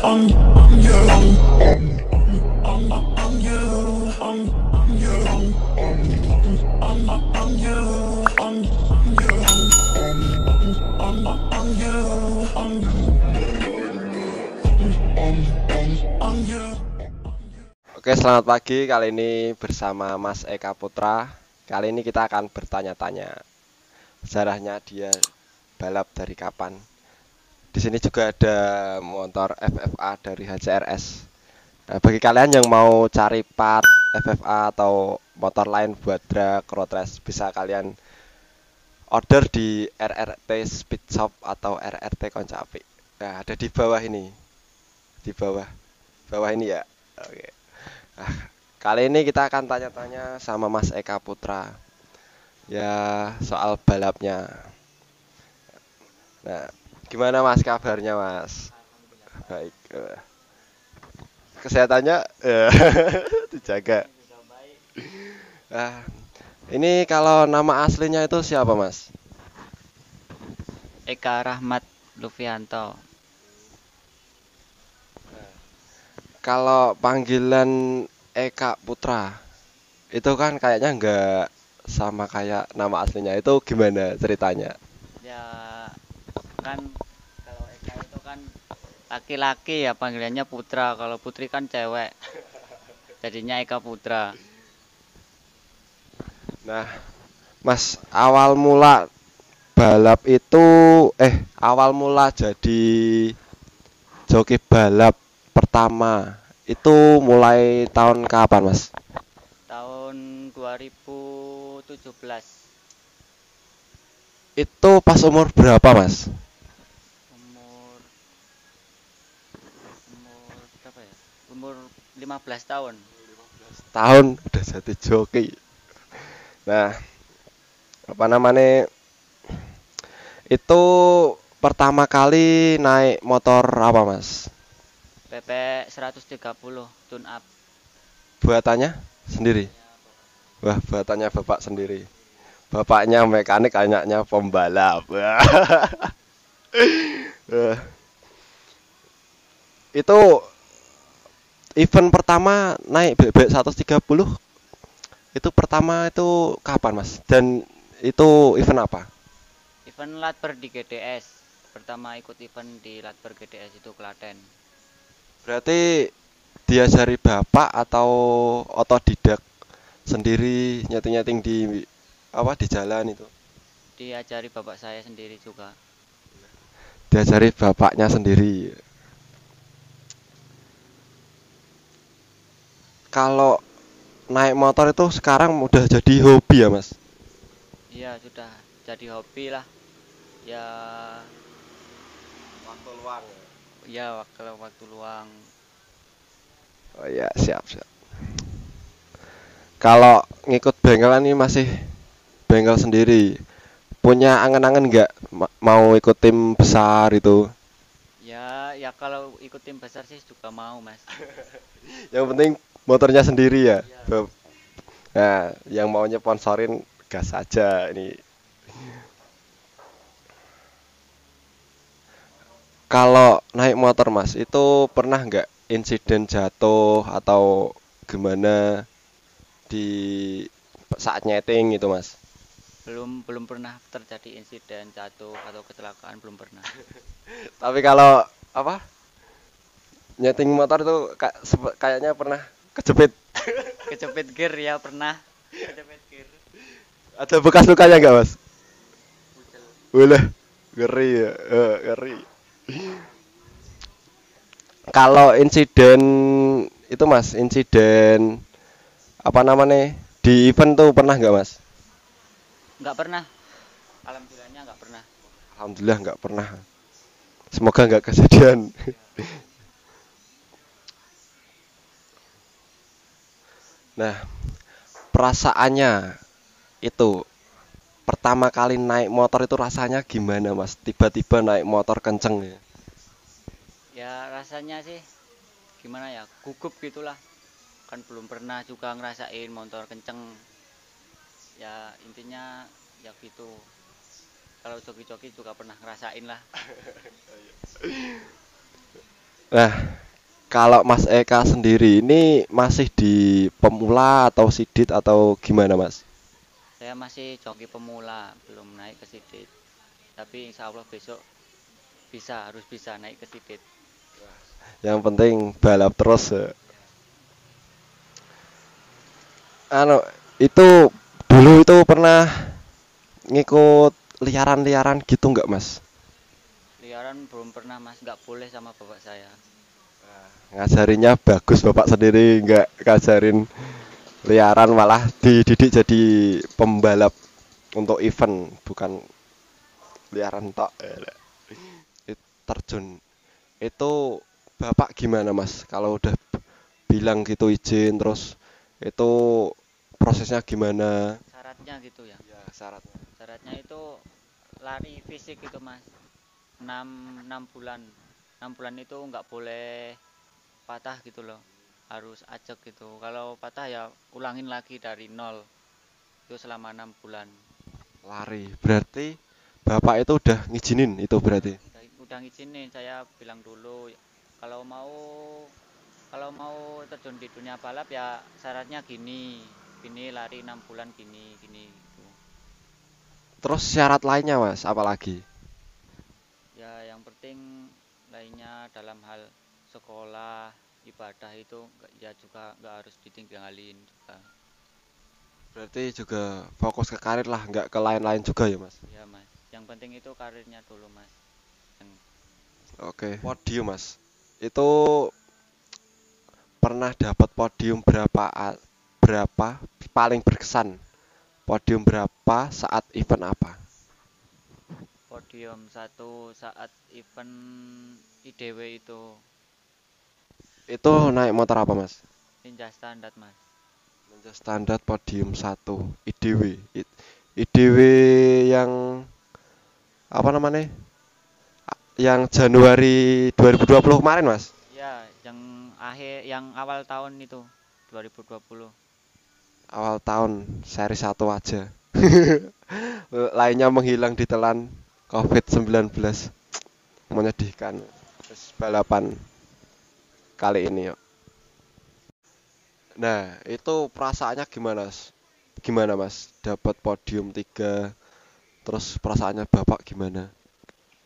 Oke, selamat pagi. Kali ini bersama Mas Eka Putra. Kali ini kita akan bertanya-tanya sejarahnya dia balap dari kapan. Di sini juga ada motor FFA dari HCRS. Nah, bagi kalian yang mau cari part FFA atau motor lain buat drag road race, bisa kalian order di RRT Speed Shop atau RRT Koncapi. Nah, ada di bawah ini. Di bawah ini ya. Oke. Nah, kali ini kita akan tanya-tanya sama Mas Eka Putra. Ya, soal balapnya. Nah, gimana Mas kabarnya Mas? Baik. Kesehatannya dijaga. Nah, ini kalau nama aslinya itu siapa Mas? Eka Rahmat Lufianto. Kalau panggilan Eka Putra, itu kan kayaknya nggak sama kayak nama aslinya. Itu gimana ceritanya? Ya kan kalau Eka itu kan laki-laki ya panggilannya Putra. Kalau Putri kan cewek. Jadinya Eka Putra. Nah, Mas, awal mula balap itu awal mula jadi joki balap pertama itu mulai tahun kapan, Mas? Tahun 2017. Itu pas umur berapa, Mas? Umur umur berapa ya? Umur 15 tahun. Tahun udah jadi joki. Nah, apa namanya? Itu pertama kali naik motor apa, Mas? PP 130 tune up. Buatannya sendiri. Wah, buatannya Bapak sendiri. Bapaknya mekanik, anaknya pembalap. Eh, itu event pertama naik BB 130 itu pertama itu kapan Mas? Dan itu event apa? Event Latber di GDS. Pertama ikut event di Latber GDS itu Klaten. Berarti diajari bapak atau otodidak sendiri nyeting-nyeting di apa di jalan itu? Diajari bapak saya sendiri juga. Diajari bapaknya sendiri. Kalau naik motor itu sekarang udah jadi hobi ya Mas? Iya sudah jadi hobi lah. Ya Waktu luang. ya kalau waktu luang. Oh iya, siap siap. Kalau ngikut bengkel ini masih bengkel sendiri. Punya angen-angen nggak mau ikut tim besar itu? Ya kalau ikut tim besar sih juga mau mas. Yang penting motornya sendiri ya. Iya. Nah, yang mau nyeponsorin gas aja ini. Kalau naik motor Mas, itu pernah nggak insiden jatuh atau gimana di saat nyeting itu Mas? Belum pernah terjadi insiden jatuh atau kecelakaan, belum pernah. Tapi kalau apa? Nyeting motor itu kayaknya pernah kejepit. Kejepit gear ya pernah. Kejepit gear. Ada bekas lukanya nggak Mas? Pucel. Boleh. Ngeri ya. Ngeri. Kalau insiden itu Mas, insiden apa namanya? Di event tuh pernah nggak Mas? Nggak pernah. Alhamdulillahnya nggak pernah. Alhamdulillah nggak pernah. Semoga nggak kejadian. Nah, perasaannya itu pertama kali naik motor itu rasanya gimana Mas? Tiba-tiba naik motor kenceng ya. Ya rasanya sih gimana ya, gugup gitulah. Kan belum pernah juga ngerasain motor kenceng. Ya intinya ya gitu. Kalau joki-joki juga pernah ngerasain lah. Nah, kalau Mas Eka sendiri ini masih di pemula atau sidit atau gimana Mas? Saya masih joki pemula, belum naik ke sidit. Tapi insya Allah besok harus bisa naik ke sidit. Yang penting balap terus. Anu, itu dulu itu pernah ngikut liaran-liaran gitu nggak Mas? Liaran belum pernah mas, nggak boleh sama bapak saya. Ngajarinya bagus bapak sendiri nggak ngajarin liaran malah dididik jadi pembalap untuk event bukan liaran tok. Terjun itu bapak gimana Mas? Kalau udah bilang gitu izin terus itu prosesnya gimana? Syaratnya gitu ya. Ya syaratnya. Syaratnya itu lari fisik gitu mas. 6 6 bulan. 6 bulan itu nggak boleh patah gitu loh. Harus ajak gitu. Kalau patah ya ulangin lagi dari nol. Itu selama 6 bulan. Lari berarti bapak itu udah ngizinin itu berarti. Udah ngizinin, saya bilang dulu kalau mau kalau mau terjun di dunia balap ya syaratnya gini. Gini lari 6 bulan gini gini gitu. Terus syarat lainnya Mas apalagi? Ya yang penting lainnya dalam hal sekolah ibadah itu ya juga nggak harus ditinggalin juga. Berarti juga fokus ke karir lah nggak ke lain-lain juga ya Mas. Ya mas, yang penting itu karirnya dulu mas. Yang Oke. Podium Mas. Itu pernah dapat podium berapa paling berkesan? Podium berapa saat event apa? podium satu saat event IDW itu Itu naik motor apa Mas? ninja standar mas. Ninja standar podium satu IDW. IDW yang apa namanya? Yang Januari 2020 kemarin Mas. Ya yang awal tahun itu 2020. Awal tahun seri 1 aja. Lainnya menghilang ditelan COVID-19. Menyedihkan. Terus balapan kali ini yuk. Nah, itu perasaannya gimana? Gimana Mas? Dapat podium 3, terus perasaannya Bapak gimana?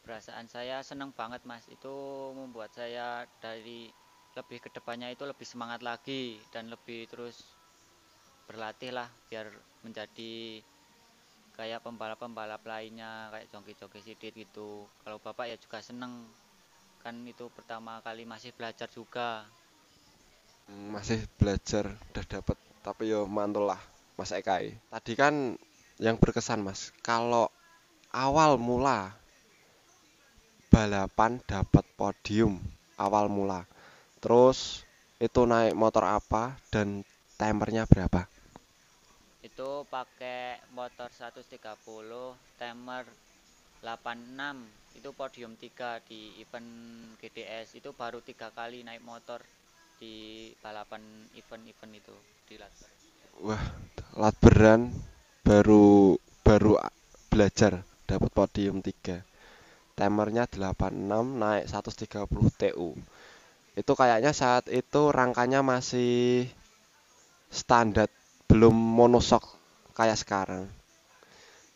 Perasaan saya senang banget mas, itu membuat saya dari lebih kedepannya itu lebih semangat lagi dan lebih terus berlatih lah biar menjadi kayak pembalap-pembalap lainnya kayak joki-joki sidit gitu. Kalau bapak ya juga seneng kan itu pertama kali masih belajar juga. Masih belajar, udah dapat, tapi yo mantul lah Mas Ekai. Tadi kan yang berkesan Mas, kalau awal mula balapan dapat podium awal mula. Terus itu naik motor apa dan timernya berapa? Itu pakai motor 130 timer 86, itu podium 3 di event GDS. Itu baru 3 kali naik motor di balapan event-event itu di Latbar. Wah, Latberan baru baru belajar dapat podium 3. Timernya 86 naik 130 TU. Itu kayaknya saat itu rangkanya masih standar, belum monosok kayak sekarang.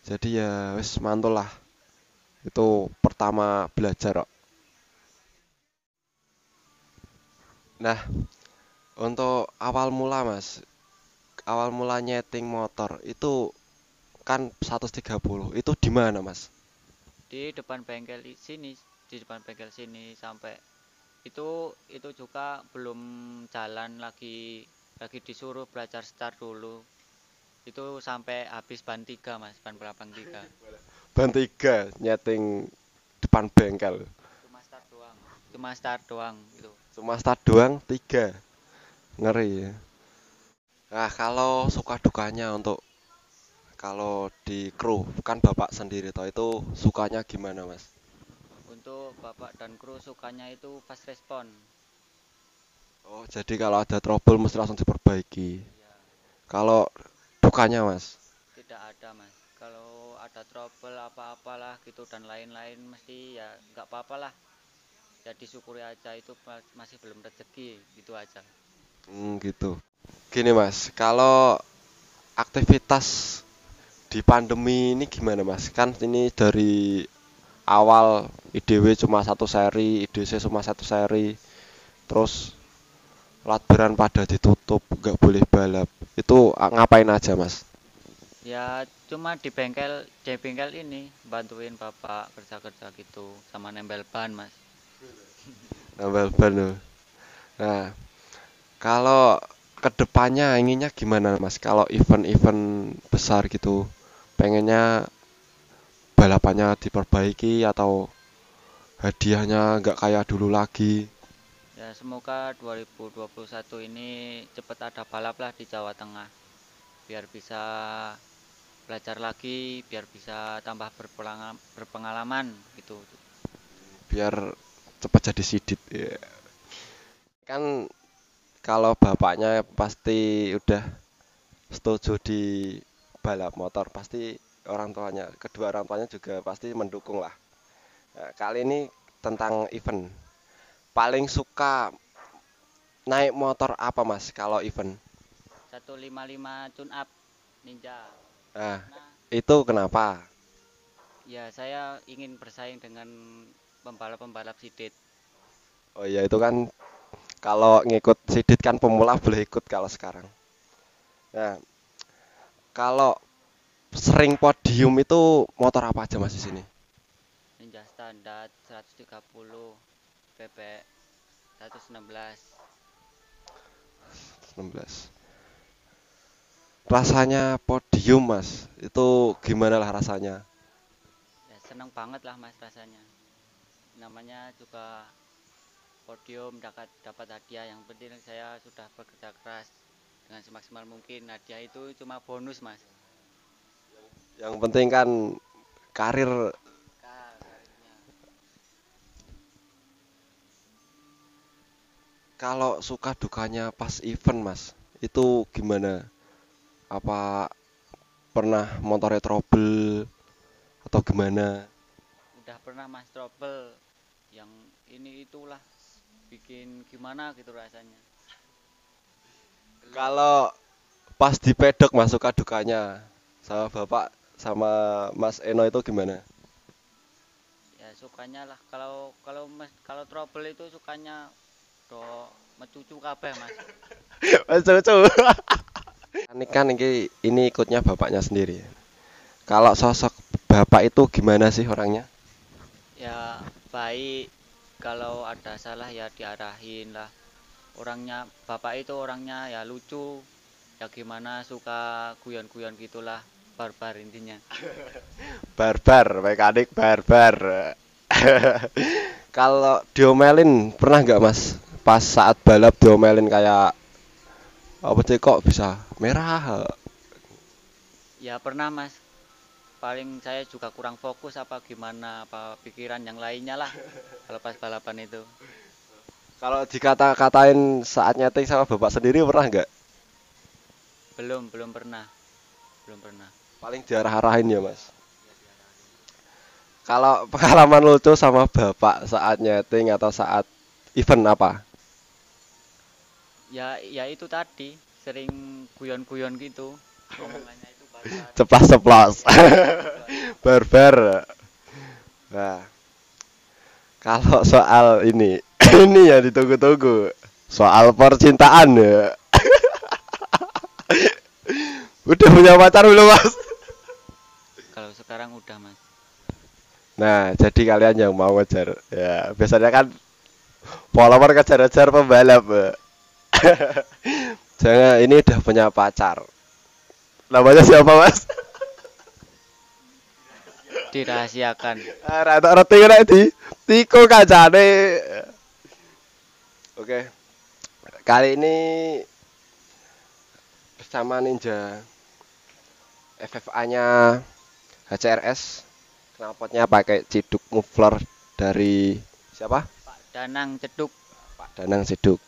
Jadi ya wis mantul lah. Itu pertama belajar kok. Nah, untuk awal mula Mas, awal mula nyeting motor itu kan 130. Itu di mana Mas? Di depan bengkel sini, di depan bengkel sini sampai itu juga belum jalan lagi disuruh belajar start dulu. Itu sampai habis ban 3 Mas, ban belakang 3. Ban 3 nyeting depan bengkel. Cuma start doang. Cuma start doang gitu. Cuma start doang 3. Ngeri ya. Nah, kalau suka dukanya untuk kalau di kru kan Bapak sendiri toh itu sukanya gimana, Mas? Untuk bapak dan kru sukanya itu fast respon. Oh, jadi kalau ada trouble mesti langsung diperbaiki. Ya, Kalau dukanya, Mas? tidak ada Mas. Kalau ada trouble apa-apalah gitu dan lain-lain mesti ya nggak apa-apalah. ya disyukuri aja, itu masih belum rezeki, gitu aja. Gitu. Gini Mas, kalau aktivitas di pandemi ini gimana Mas? Kan ini dari awal IDW cuma satu seri, IDC cuma satu seri, terus latberan pada ditutup, nggak boleh balap. Itu ngapain aja Mas? Ya cuma di bengkel ini bantuin bapak kerja-kerja gitu sama nempel ban mas. Nambal ban loh. Nah, kalau kedepannya inginnya gimana Mas? Kalau event-event besar gitu, pengennya balapannya diperbaiki atau hadiahnya nggak kayak dulu lagi? Ya semoga 2021 ini cepet ada balap lah di Jawa Tengah, biar bisa belajar lagi, biar bisa tambah berpengalaman gitu. Biar cepat jadi sidit. Ya. Kan kalau bapaknya pasti udah setuju di balap motor, pasti orang tuanya, kedua orang tuanya juga pasti mendukung lah. Nah, kali ini tentang event. Paling suka naik motor apa Mas kalau event? 155 tune up Ninja. Nah, Nah, itu kenapa? ya saya ingin bersaing dengan pembalap-pembalap sidit. Oh iya itu kan kalau ngikut sidit kan pemula boleh ikut kalau sekarang. Nah, kalau sering podium itu motor apa aja Mas di sini? Ninja standar 130 PP 116. 16. Rasanya podium Mas, itu gimana lah rasanya? Ya seneng banget lah mas rasanya. Namanya juga podium, dapat hadiah. Yang penting saya sudah bekerja keras dengan semaksimal mungkin. Hadiah itu cuma bonus mas. Yang penting kan karir. Karirnya. Kalau suka dukanya pas event Mas, itu gimana? Apa pernah motornya trouble atau gimana? Udah pernah mas trouble yang ini itulah, bikin gimana gitu rasanya. Kalau pas di pedok Mas suka dukanya sama Bapak sama Mas Eno itu gimana? Ya sukanya lah, kalau trouble itu sukanya do mecucu kabeh mas. Mas Cucu. Ini ikutnya bapaknya sendiri. Kalau sosok bapak itu gimana sih orangnya? Ya baik, kalau ada salah ya diarahin lah. Orangnya bapak itu orangnya ya lucu, ya gimana, suka guyon-guyon gitulah, barbar intinya. Barbar, mekanik barbar. Kalau diomelin pernah nggak Mas? Pas saat balap diomelin kayak apa sih kok bisa merah? Ya pernah mas, paling saya juga kurang fokus apa gimana, apa pikiran yang lainnya lah kalau pas balapan itu. Kalau dikata-katain saat nyeting sama bapak sendiri pernah nggak? Belum pernah, belum pernah. Paling diarah-arahin ya Mas. Kalau pengalaman lucu sama bapak saat nyeting atau saat event apa? Ya itu tadi, sering guyon-guyon gitu, omongannya itu barbar. Ceplas-ceplos. Barbar. Nah, kalau soal ini, ini ya ditunggu-tunggu. Soal percintaan ya. Udah punya pacar belum Mas? Kalau sekarang udah mas. Nah, jadi kalian yang mau ngejar, ya biasanya kan follower kejar-kejar pembalap. Jangan, ini udah punya pacar. Namanya siapa Mas? Dirahasiakan. Rata roti kena Tiko kacane. Oke, kali ini bersama Ninja FFA-nya HCRS. Knalpotnya pakai ciduk muffler dari siapa? Pak Danang Ceduk. Pak Danang Ciduk.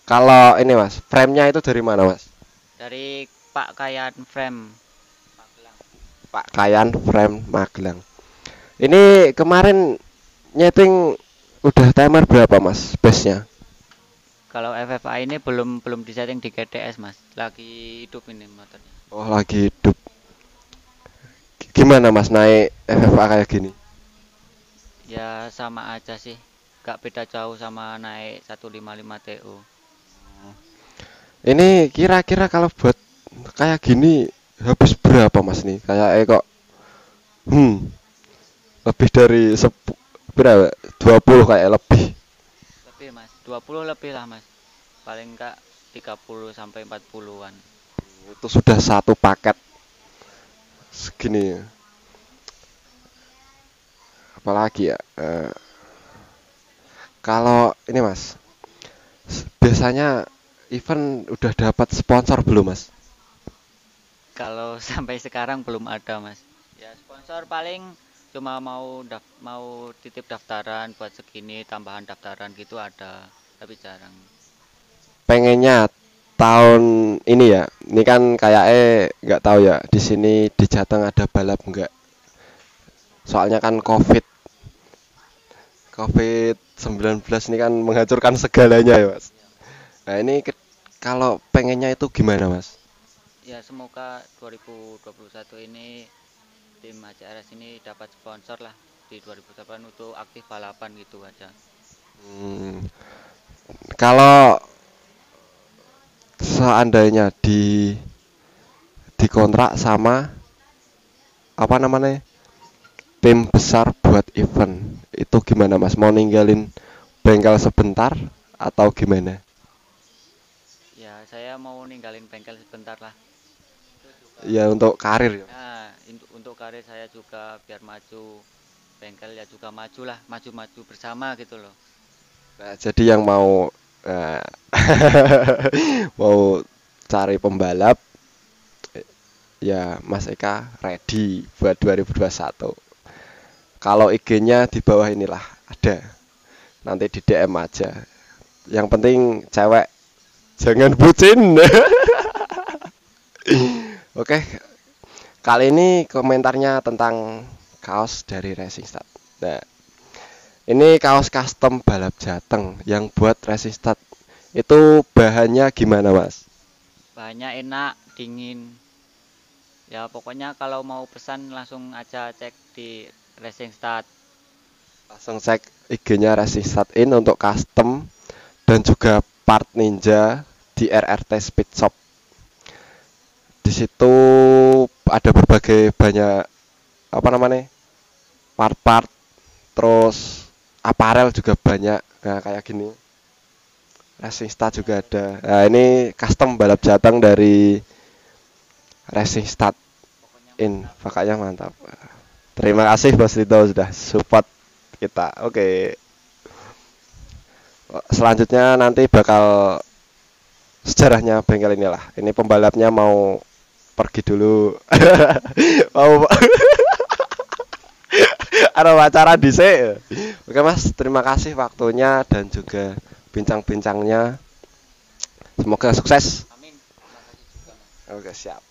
Kalau ini Mas, frame-nya itu dari mana Mas? Dari Pak Kayan Frame Magelang. Pak Kayan Frame Magelang. Ini kemarin nyeting udah timer berapa mas base-nya? Kalau FFA ini belum disetting di GTS mas, lagi hidup ini motornya. Oh lagi hidup. Gimana mas naik FFA kayak gini? Ya sama aja sih, gak beda jauh sama naik 155 TU. Ini kira-kira kalau buat kayak gini habis berapa mas nih? Kayak kok lebih dari berapa? 20 kayak lebih. Lebih mas, 20 lebih lah mas, paling enggak 30 sampai 40-an. Itu sudah satu paket segini. Apalagi ya? Kalau ini mas, biasanya event udah dapat sponsor belum mas? Kalau sampai sekarang belum ada mas. Ya sponsor paling cuma mau titip daftaran buat segini, tambahan daftaran gitu ada, tapi jarang. Pengennya tahun ini ya. Ini kan kayak nggak tahu ya. Di sini di Jateng ada balap nggak? Soalnya kan COVID-19 ini kan menghancurkan segalanya ya mas. Nah ini kalau pengennya itu gimana mas? Ya semoga 2021 ini tim HCRS ini dapat sponsor lah di 2008 untuk aktif balapan gitu aja. Kalau seandainya dikontrak sama apa namanya tim besar buat event itu gimana mas? Mau ninggalin bengkel sebentar atau gimana? Ya saya mau ninggalin bengkel sebentar lah. Ya untuk karir ya. Nah untuk karir saya juga biar maju, bengkel ya juga maju lah, maju bersama gitu loh. Nah, jadi yang mau mau cari pembalap ya Mas Eka ready buat 2021. Kalau IG-nya di bawah inilah ada. Nanti di DM aja. Yang penting cewek jangan bucin. Oke. Kali ini komentarnya tentang kaos dari Racing Start. Nah, ini kaos custom balap Jateng yang buat Racing Start. Itu bahannya gimana, Mas? Bahannya enak, dingin. Ya pokoknya kalau mau pesan langsung aja cek di Racing Start. Langsung cek IG-nya Racing Start in untuk custom dan juga part ninja di RRT Speed Shop. Di situ ada berbagai banyak apa namanya? Part-part, terus aparel juga banyak. Nah, kayak gini. Racing Start juga ada. Nah, ini custom balap Jateng dari Racing Start in. Pokoknya mantap. Terima kasih Bos Rito sudah support kita. Oke. Selanjutnya nanti bakal sejarahnya bengkel inilah. Ini pembalapnya mau pergi dulu. Mau ada acara dhisik. Oke Mas, terima kasih waktunya dan juga bincang-bincangnya. Semoga sukses. Amin. Terima kasih juga, Mas. Oke, siap.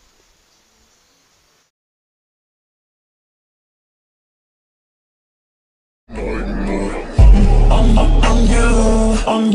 I'm